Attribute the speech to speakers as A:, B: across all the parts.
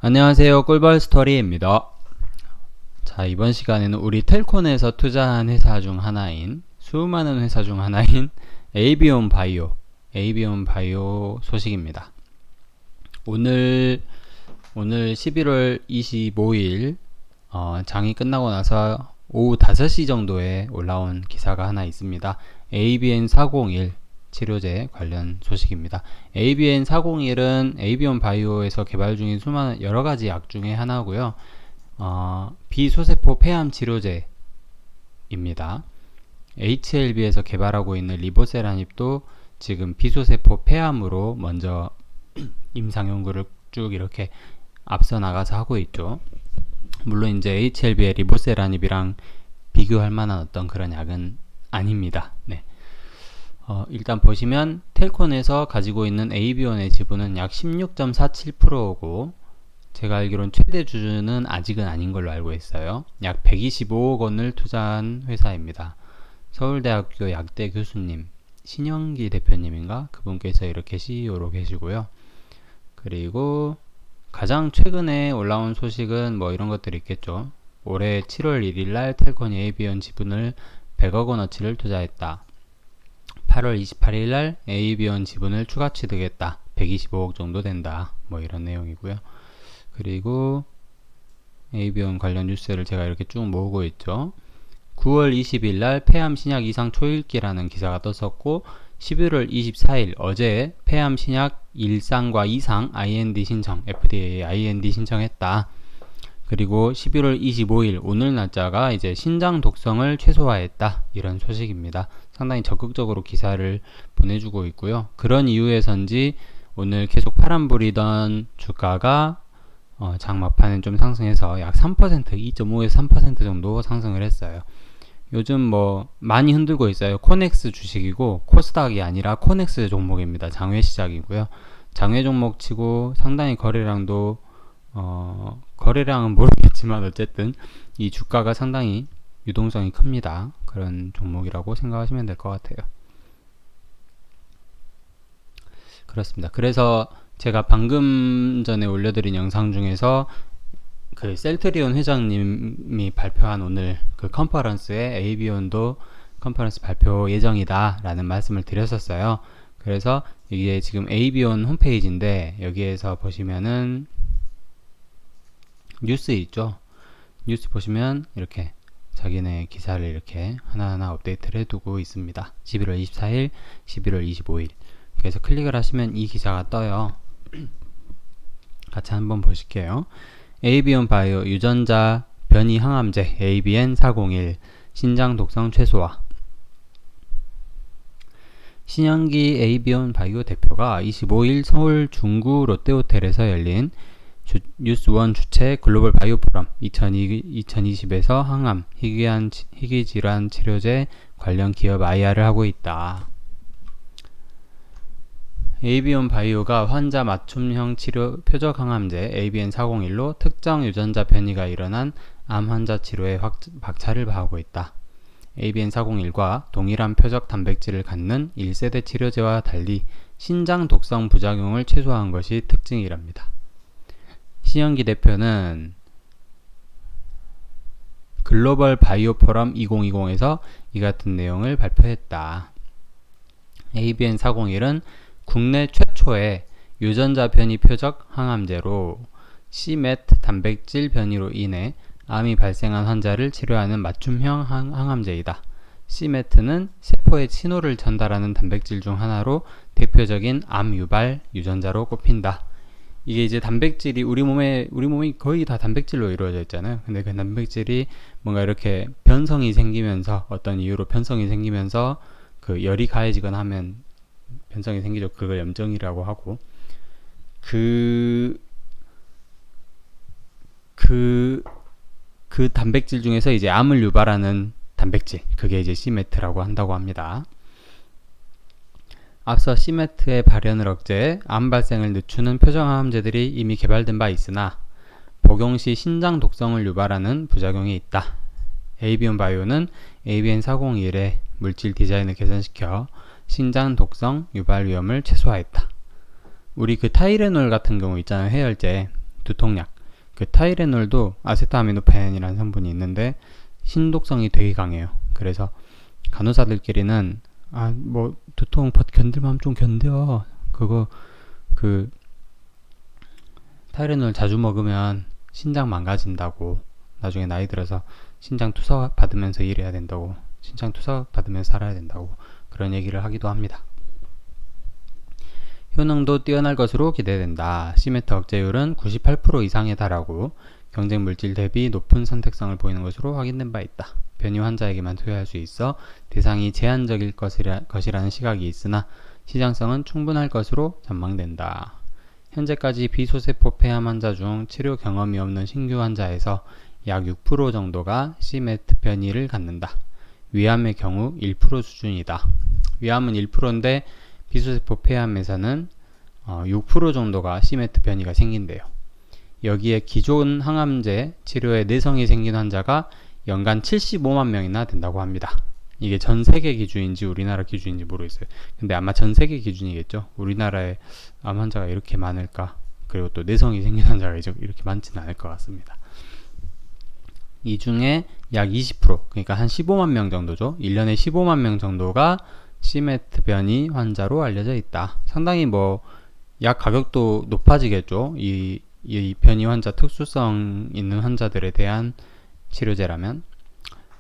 A: 안녕하세요. 꿀벌 스토리입니다. 자, 이번 시간에는 우리 텔콘에서 투자한 회사 중 하나인, 수많은 회사 중 하나인 에이비온 바이오 소식입니다. 오늘 11월 25일 장이 끝나고 나서 오후 5시 정도에 올라온 기사가 하나 있습니다. ABN401 치료제 관련 소식입니다. ABN401은 에이비온 바이오에서 개발 중인 수많은 여러가지 약 중에 하나고요. 비소세포 폐암 치료제입니다. HLB에서 개발하고 있는 리보세라닙도 지금 비소세포 폐암으로 먼저 임상 연구를 쭉 이렇게 앞서 나가서 하고 있죠. 물론 이제 HLB의 리보세라닙이랑 비교할 만한 어떤 그런 약은 아닙니다. 네. 일단 보시면 텔콘에서 가지고 있는 에이비온의 지분은 약 16.47%고 제가 알기로는 최대 주주는 아직은 아닌 걸로 알고 있어요. 약 125억 원을 투자한 회사입니다. 서울대학교 약대 교수님 신영기 대표님인가? 그분께서 이렇게 CEO로 계시고요. 그리고 가장 최근에 올라온 소식은 뭐 이런 것들이 있겠죠. 올해 7월 1일날 텔콘이 에이비온 지분을 100억 원어치를 투자했다. 8월 28일날 에이비온 지분을 추가 취득했다. 125억 정도 된다. 뭐 이런 내용이고요. 그리고 에이비온 관련 뉴스를 제가 이렇게 쭉 모으고 있죠. 9월 20일날 폐암 신약 이상 초읽기라는 기사가 떴었고 11월 24일 어제 폐암 신약 1상과 2상 IND 신청, FDA IND 신청했다. 그리고 11월 25일 오늘 날짜가 이제 신장 독성을 최소화했다. 이런 소식입니다. 상당히 적극적으로 기사를 보내주고 있고요. 그런 이유에선지 오늘 계속 파란불이던 주가가 장 막판엔 좀 상승해서 약 3%, 2.5에서 3% 정도 상승을 했어요. 요즘 뭐 많이 흔들고 있어요. 코넥스 주식이고 코스닥이 아니라 코넥스 종목입니다. 장외 시작이고요. 장외 종목 치고 상당히 거래량도 거래량은 모르겠지만 어쨌든 이 주가가 상당히 유동성이 큽니다. 그런 종목이라고 생각하시면 될 것 같아요. 그렇습니다. 그래서 제가 방금 전에 올려드린 영상 중에서 그 셀트리온 회장님이 발표한 오늘 그 컨퍼런스에 에이비온도 컨퍼런스 발표 예정이다 라는 말씀을 드렸었어요. 그래서 이게 지금 에이비온 홈페이지인데 여기에서 보시면은 뉴스 있죠. 뉴스 보시면 이렇게 자기네 기사를 이렇게 하나하나 업데이트를 해두고 있습니다. 11월 24일, 11월 25일. 그래서 클릭을 하시면 이 기사가 떠요. 같이 한번 보실게요. 에이비온 바이오 유전자 변이 항암제 ABN401 신장 독성 최소화. 신영기 에이비온 바이오 대표가 25일 서울 중구 롯데호텔에서 열린 뉴스원 주최 글로벌 바이오 포럼 2020에서 항암, 희귀질환 치료제 관련 기업 IR을 하고 있다. 에이비온 바이오가 환자 맞춤형 치료 표적 항암제 ABN401로 특정 유전자 변이가 일어난 암 환자 치료에 박차를 가하고 있다. ABN401과 동일한 표적 단백질을 갖는 1세대 치료제와 달리 신장 독성 부작용을 최소화한 것이 특징이랍니다. 신영기 대표는 글로벌 바이오 포럼 2020에서 이 같은 내용을 발표했다. ABN401은 국내 최초의 유전자 변이 표적 항암제로 c-MET 단백질 변이로 인해 암이 발생한 환자를 치료하는 맞춤형 항암제이다. c-MET는 세포에 신호를 전달하는 단백질 중 하나로 대표적인 암 유발 유전자로 꼽힌다. 이게 이제 단백질이 우리 몸이 거의 다 단백질로 이루어져 있잖아요. 근데 그 단백질이 뭔가 이렇게 변성이 생기면서 어떤 이유로 변성이 생기면서 그 열이 가해지거나 하면 변성이 생기죠. 그걸 염증이라고 하고 그 단백질 중에서 이제 암을 유발하는 단백질 그게 이제 c-MET라고 한다고 합니다. 앞서 c-MET의 발현을 억제해 암 발생을 늦추는 표적항암제들이 이미 개발된 바 있으나 복용 시 신장 독성을 유발하는 부작용이 있다. 에이비온 바이오는 ABN401의 물질 디자인을 개선시켜 신장 독성 유발 위험을 최소화했다. 우리 그 타이레놀 같은 경우 있잖아요. 해열제, 두통약. 그 타이레놀도 아세트아미노펜이라는 성분이 있는데 신독성이 되게 강해요. 그래서 간호사들끼리는 뭐 두통 견딜만 좀 견뎌. 그거 그 타이레놀 자주 먹으면 신장 망가진다고. 나중에 나이 들어서 신장 투석 받으면서 일해야 된다고. 신장 투석 받으면서 살아야 된다고. 그런 얘기를 하기도 합니다. 효능도 뛰어날 것으로 기대된다. C메트 억제율은 98% 이상에 달하고 경쟁 물질 대비 높은 선택성을 보이는 것으로 확인된 바 있다. 변이 환자에게만 투여할 수 있어 대상이 제한적일 것이라는 시각이 있으나 시장성은 충분할 것으로 전망된다. 현재까지 비소세포 폐암 환자 중 치료 경험이 없는 신규 환자에서 약 6% 정도가 C메트 변이를 갖는다. 위암의 경우 1% 수준이다. 위암은 1%인데 비소세포 폐암에서는 6% 정도가 C메트 변이가 생긴대요. 여기에 기존 항암제 치료에 내성이 생긴 환자가 연간 75만 명이나 된다고 합니다. 이게 전 세계 기준인지 우리나라 기준인지 모르겠어요. 근데 아마 전 세계 기준이겠죠. 우리나라에 암 환자가 이렇게 많을까? 그리고 또 내성이 생긴 환자가 이렇게 많지는 않을 것 같습니다. 이 중에 약 20%, 그러니까 한 15만 명 정도죠. 1년에 15만 명 정도가 C메트 변이 환자로 알려져 있다. 상당히 약 가격도 높아지겠죠. 이 변이 환자, 특수성 있는 환자들에 대한 치료제라면.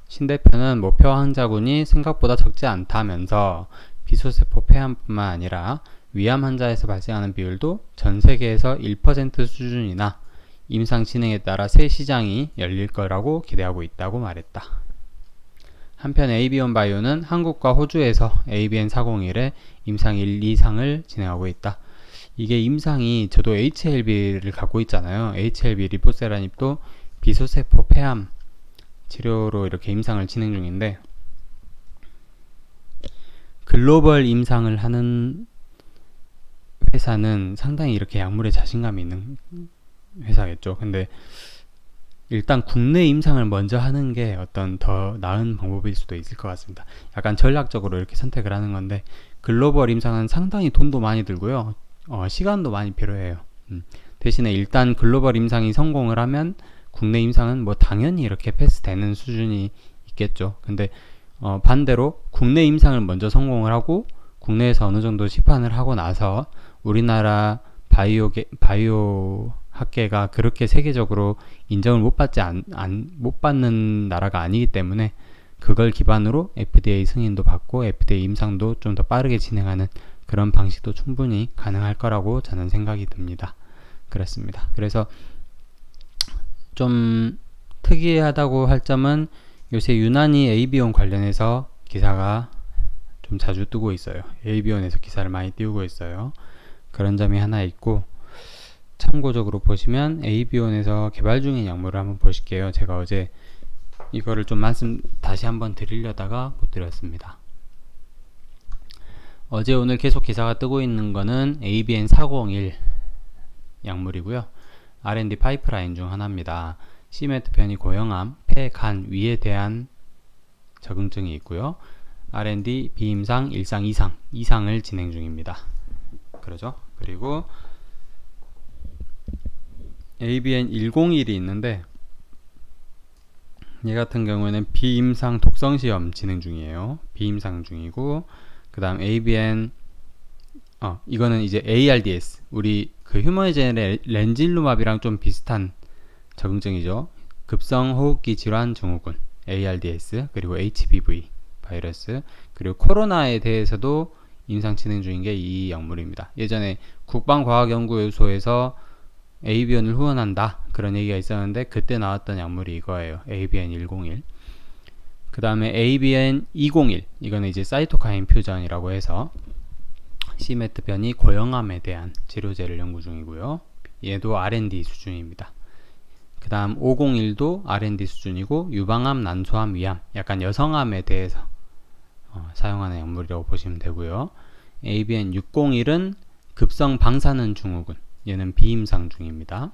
A: 신 대표는 목표 환자군이 생각보다 적지 않다면서 비소세포 폐암뿐만 아니라 위암 환자에서 발생하는 비율도 전 세계에서 1% 수준이나 임상 진행에 따라 새 시장이 열릴 거라고 기대하고 있다고 말했다. 한편 에이비온 바이오는 한국과 호주에서 ABN401의 임상 1, 2상을 진행하고 있다. 이게 임상이 저도 HLB를 갖고 있잖아요. HLB 리보세라닙도 비소세포 폐암 치료로 이렇게 임상을 진행 중인데 글로벌 임상을 하는 회사는 상당히 이렇게 약물에 자신감이 있는 회사겠죠. 근데 일단 국내 임상을 먼저 하는 게 어떤 더 나은 방법일 수도 있을 것 같습니다. 약간 전략적으로 이렇게 선택을 하는 건데 글로벌 임상은 상당히 돈도 많이 들고요. 시간도 많이 필요해요. 대신에 일단 글로벌 임상이 성공을 하면 국내 임상은 당연히 이렇게 패스되는 수준이 있겠죠. 근데 반대로 국내 임상을 먼저 성공을 하고 국내에서 어느 정도 시판을 하고 나서 우리나라 바이오 학계가 그렇게 세계적으로 인정을 못 받는 나라가 아니기 때문에 그걸 기반으로 FDA 승인도 받고 FDA 임상도 좀 더 빠르게 진행하는 그런 방식도 충분히 가능할 거라고 저는 생각이 듭니다. 그렇습니다. 그래서 좀 특이하다고 할 점은 요새 유난히 AB온 관련해서 기사가 좀 자주 뜨고 있어요. AB온에서 기사를 많이 띄우고 있어요. 그런 점이 하나 있고, 참고적으로 보시면 AB온에서 개발 중인 약물을 한번 보실게요. 제가 어제 이거를 좀 말씀 다시 한번 드리려다가 못 드렸습니다. 어제 오늘 계속 기사가 뜨고 있는 거는 ABN401 약물이고요. R&D 파이프라인 중 하나입니다. C메트 변이 고형암, 폐, 간, 위에 대한 적응증이 있고요. R&D 비임상 1상, 2상을 진행 중입니다. 그러죠? 그리고 ABN101이 있는데 얘 같은 경우에는 비임상 독성 시험 진행 중이에요. 비임상 중이고, 그 다음 ABN 이거는 이제 ARDS, 우리 그 휴머니젠의 렌질루맙이랑 좀 비슷한 적응증이죠. 급성 호흡기 질환 증후군 ARDS, 그리고 HBV 바이러스, 그리고 코로나에 대해서도 임상 진행 중인 게 이 약물입니다. 예전에 국방과학연구소에서 ABN을 후원한다 그런 얘기가 있었는데 그때 나왔던 약물이 이거예요. ABN101. 그 다음에 ABN201, 이거는 이제 사이토카인 퓨전이라고 해서 C메트 변이 고형암에 대한 치료제를 연구 중이고요. 얘도 R&D 수준입니다. 그 다음 501도 R&D 수준이고, 유방암, 난소암, 위암, 약간 여성암에 대해서 사용하는 약물이라고 보시면 되고요. ABN601은 급성 방사능 증후군, 얘는 비임상 중입니다.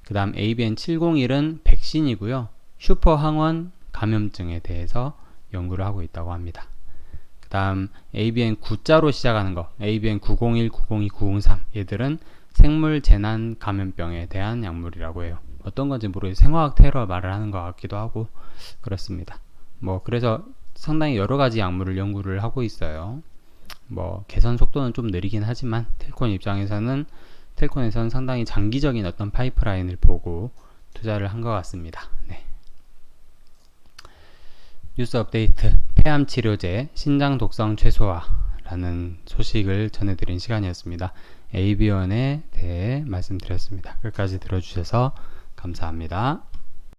A: 그 다음 ABN701은 백신이고요. 슈퍼항원 감염증에 대해서 연구를 하고 있다고 합니다. 그 다음 ABN 9자로 시작하는 거, ABN 901, 902, 903, 얘들은 생물 재난 감염병에 대한 약물이라고 해요. 어떤 건지 모르겠어요. 생화학 테러 말을 하는 것 같기도 하고 그렇습니다. 뭐 그래서 상당히 여러 가지 약물을 연구를 하고 있어요. 뭐 개선 속도는 좀 느리긴 하지만 텔콘에서는 상당히 장기적인 어떤 파이프라인을 보고 투자를 한 것 같습니다. 네. 뉴스 업데이트, 폐암 치료제 신장 독성 최소화라는 소식을 전해드린 시간이었습니다. AB원에 대해 말씀드렸습니다. 끝까지 들어주셔서 감사합니다.